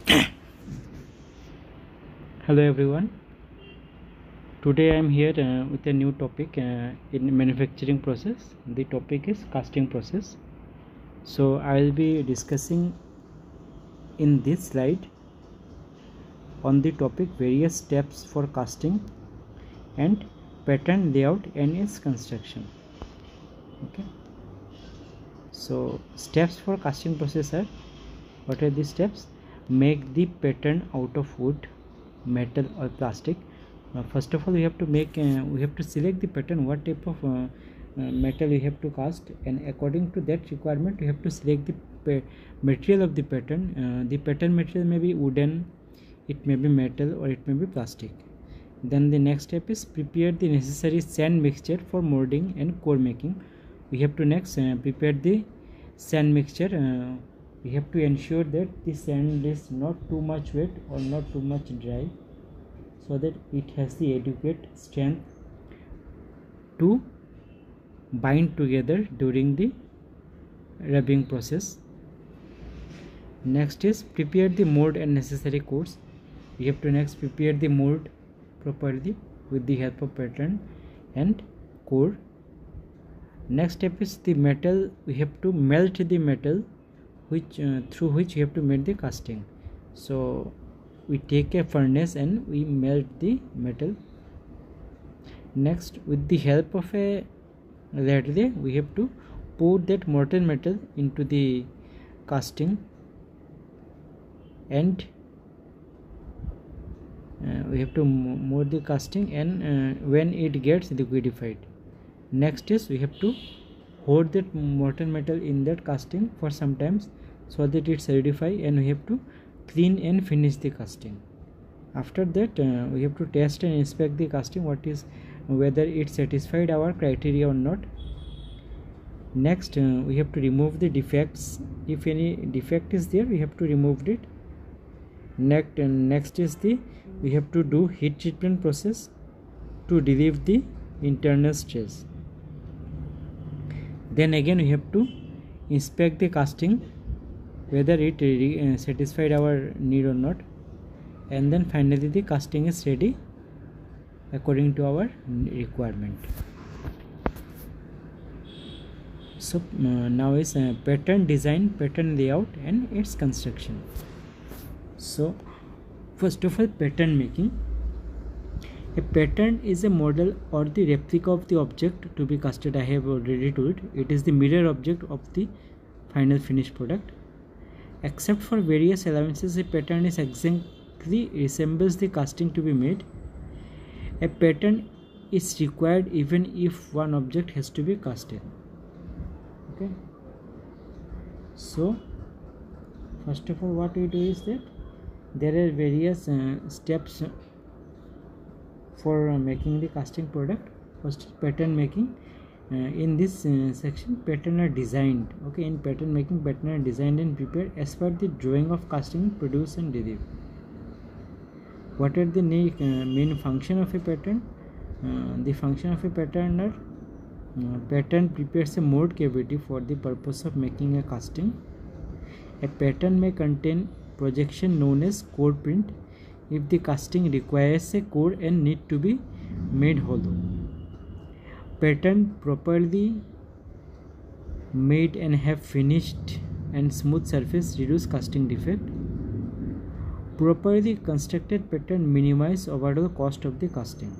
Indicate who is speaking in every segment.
Speaker 1: Hello everyone. Today I am here with a new topic in manufacturing process. The topic is casting process. So I will be discussing in this slide on the topic various steps for casting and pattern layout and its construction. Okay. So steps for casting process are, what are the steps? Make the pattern out of wood, metal or plastic. First of all, we have to select the pattern, what type of metal we have to cast, and according to that requirement we have to select the material of the pattern. The pattern material may be wooden, it may be metal, or it may be plastic. Then the next step is prepare the necessary sand mixture for molding and core making. We have to next prepare the sand mixture. We have to ensure that the sand is not too much wet or not too much dry, so that it has the adequate strength to bind together during the rubbing process. Next is prepare the mold and necessary cores. We have to next prepare the mold properly with the help of pattern and core. Next step is the metal. We have to melt the metal which through which we have to make the casting. So we take a furnace and we melt the metal. Next, with the help of a ladle, we have to pour that molten metal into the casting, and we have to mold the casting, and when it gets liquidified. Next is we have to hold that molten metal in that casting for some times so that it solidify, and we have to clean and finish the casting. After that we have to test and inspect the casting, whether it satisfied our criteria or not. Next we have to remove the defects. If any defect is there, we have to remove it. Next is we have to do heat treatment process to relieve the internal stress. Then again we have to inspect the casting, whether it satisfied our need or not, and then finally the casting is ready according to our requirement. So now is pattern design, pattern layout and its construction. So first of all, pattern making. A pattern is a model or the replica of the object to be casted. I have already told it is the mirror object of the final finished product. Except for various allowances, a pattern is exactly resembles the casting to be made. A pattern is required even if one object has to be casted. Okay. So first of all, what we do is that there are various steps for making the casting product. First is pattern making. In this section, pattern are designed. Okay, in pattern making, pattern are designed and prepared as per the drawing of casting, produce and deliver. What are the main function of a pattern? The function of a pattern are pattern prepares a mold cavity for the purpose of making a casting. A pattern may contain projection known as core print if the casting requires a core and need to be made hollow. Pattern properly made and have finished and smooth surface reduce casting defect. Properly constructed pattern minimize overall cost of the casting.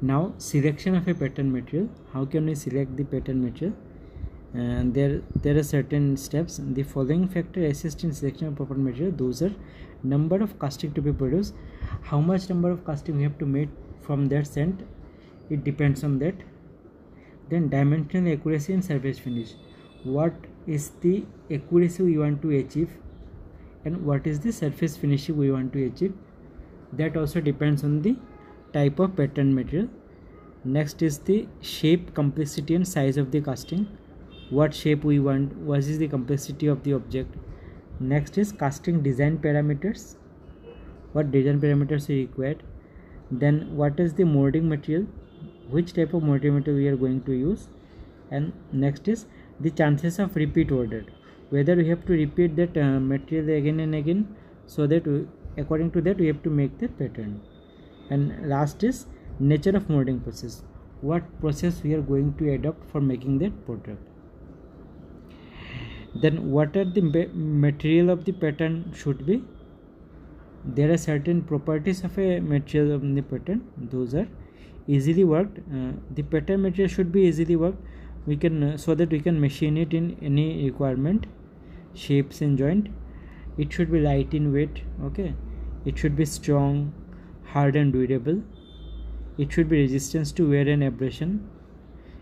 Speaker 1: Now selection of a pattern material. How can we select the pattern material? There are certain steps. The following factor assist in selection of proper material. Those are number of casting to be produced, how much number of casting we have to make from that sand, it depends on that. Then dimensional accuracy and surface finish. What is the accuracy we want to achieve and what is the surface finish we want to achieve, that also depends on the type of pattern material. Next is the shape, complexity and size of the casting. What shape we want, what is the complexity of the object. Next is casting design parameters, what design parameters are required. Then what is the molding material, which type of molding material we are going to use. And next is the chances of repeat order, whether we have to repeat that material again and again, so that according to that we have to make the pattern. And last is nature of molding process, what process we are going to adopt for making that product. Then what are the material of the pattern should be. There are certain properties of a material of the pattern. Those are easily worked. The pattern material should be easily worked. We can so that we can machine it in any requirement, shapes and joint. It should be light in weight. Okay, it should be strong, hard and durable. It should be resistance to wear and abrasion.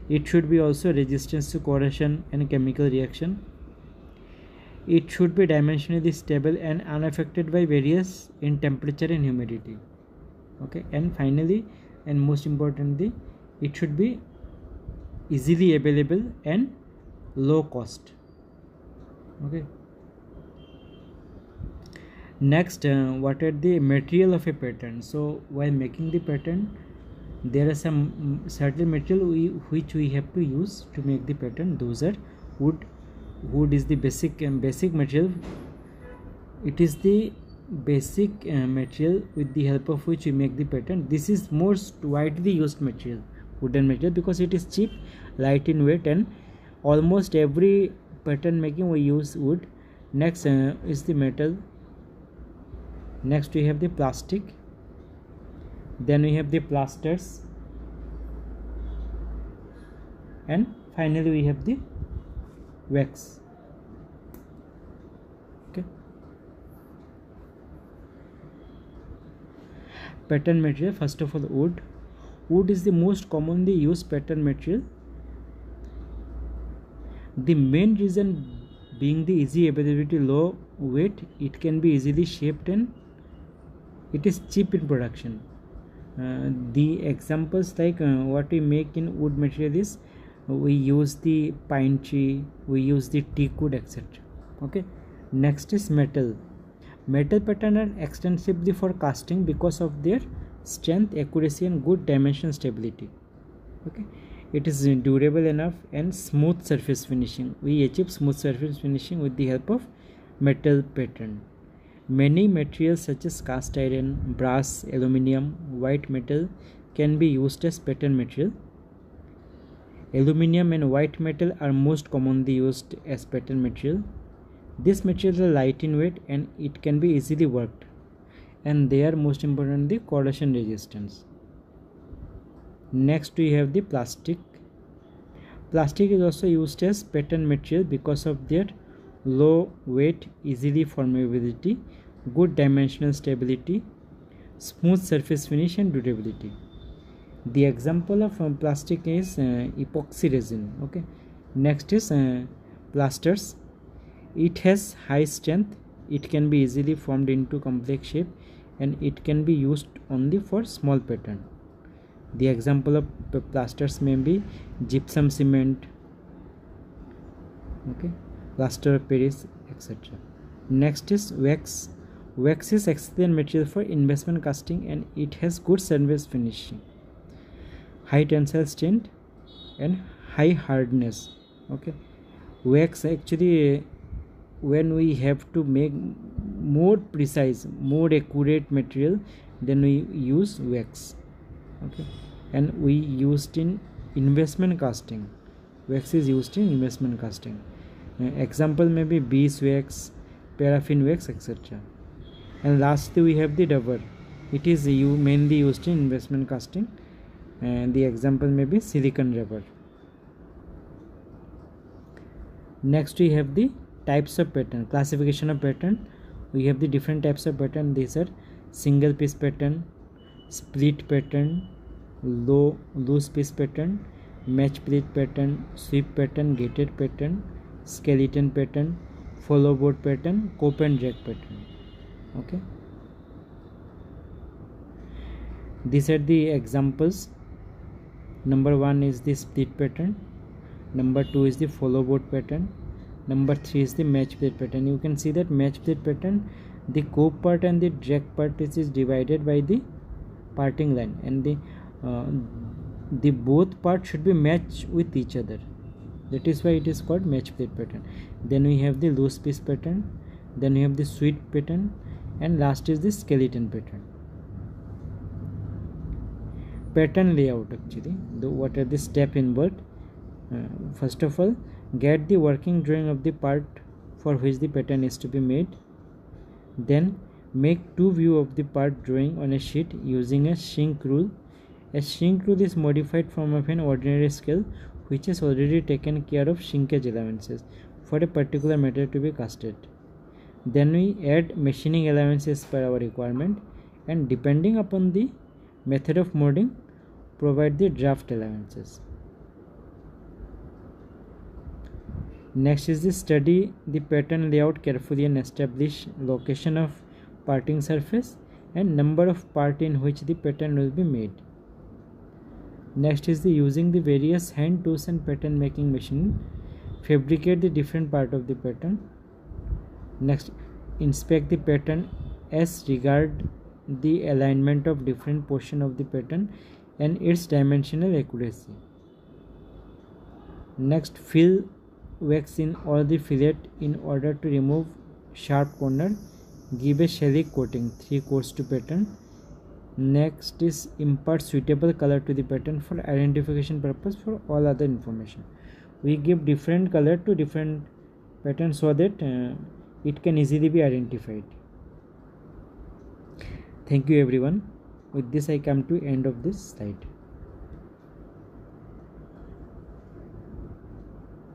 Speaker 1: It should be also resistance to corrosion and chemical reaction. It should be dimensionally stable and unaffected by variance in temperature and humidity. Okay, and finally and most importantly, it should be easily available and low cost. Okay, next, what are the material of a pattern. So while making the pattern, there are some certain material which we have to use to make the pattern. Those are wood. Wood is the basic material. It is the basic material with the help of which we make the pattern. This is most widely used material, wooden material, because it is cheap, light in weight, and almost every pattern making we use wood. Next is the metal. Next we have the plastic. Then we have the plasters, and finally we have the wax. Okay, pattern material. First of all, wood. Wood is the most commonly used pattern material. The main reason being the easy availability, low weight, it can be easily shaped, and it is cheap in production. The examples like what we make in wood material is, we use the pine tree, we use the teak wood, etc. Okay, next is metal. Metal pattern are extensively for casting because of their strength, accuracy, and good dimension stability. Okay, it is durable enough and smooth surface finishing. We achieve smooth surface finishing with the help of metal pattern. Many materials such as cast iron, brass, aluminium, white metal can be used as pattern material. Aluminium and white metal are most commonly used as pattern material. These materials are light in weight and it can be easily worked, and they are most importantly corrosion resistance. Next we have the plastic. Plastic is also used as pattern material because of their low weight, easily formability, good dimensional stability, smooth surface finish, and durability. The example of plastic is epoxy resin. Okay, next is plasters. It has high strength, it can be easily formed into complex shape, and it can be used only for small pattern. The example of plasters may be gypsum cement, okay, plaster of Paris, etc. Next is wax. Wax is excellent material for investment casting, and it has good surface finishing, high tensile strength, and high hardness. Okay, wax actually, when we have to make more precise, more accurate material, then we use wax. Okay, and we used in investment casting. Wax is used in investment casting. Example may be beeswax, paraffin wax, etc. And lastly we have the rubber. It is mainly used in investment casting, and the example may be silicon rubber. Next we have the types of pattern, classification of pattern. We have the different types of pattern. These are single piece pattern, split pattern, loose piece pattern, match plate pattern, sweep pattern, gated pattern, skeleton pattern, follow board pattern, cope and jack pattern. Okay, these are the examples. Number 1 is the split pattern, number 2 is the follow board pattern, number 3 is the match plate pattern. You can see that match plate pattern, the cope part and the jack part is divided by the parting line, and the both parts should be matched with each other. That is why it is called match plate pattern. Then we have the loose piece pattern, then we have the sweep pattern, and last is the skeleton pattern. Pattern layout, actually what are the step involved? First of all, get the working drawing of the part for which the pattern is to be made. Then make two view of the part drawing on a sheet using a shrink rule. A shrink rule is modified from of an ordinary scale which has already taken care of shrinkage allowances for a particular material to be casted. Then we add machining allowances per our requirement, and depending upon the method of molding, provide the draft allowances. Next is the study the pattern layout carefully and establish location of parting surface and number of part in which the pattern will be made. Next is the using the various hand tools and pattern making machine, fabricate the different part of the pattern. Next, inspect the pattern as regard the alignment of different portion of the pattern and its dimensional accuracy. Next, fill wax in all the fillet in order to remove sharp corner. Give a shellac coating 3 coats to pattern. Next is impart suitable color to the pattern for identification purpose. For all other information, we give different color to different patterns so that it can easily be identified. Thank you everyone. With this I come to end of this slide.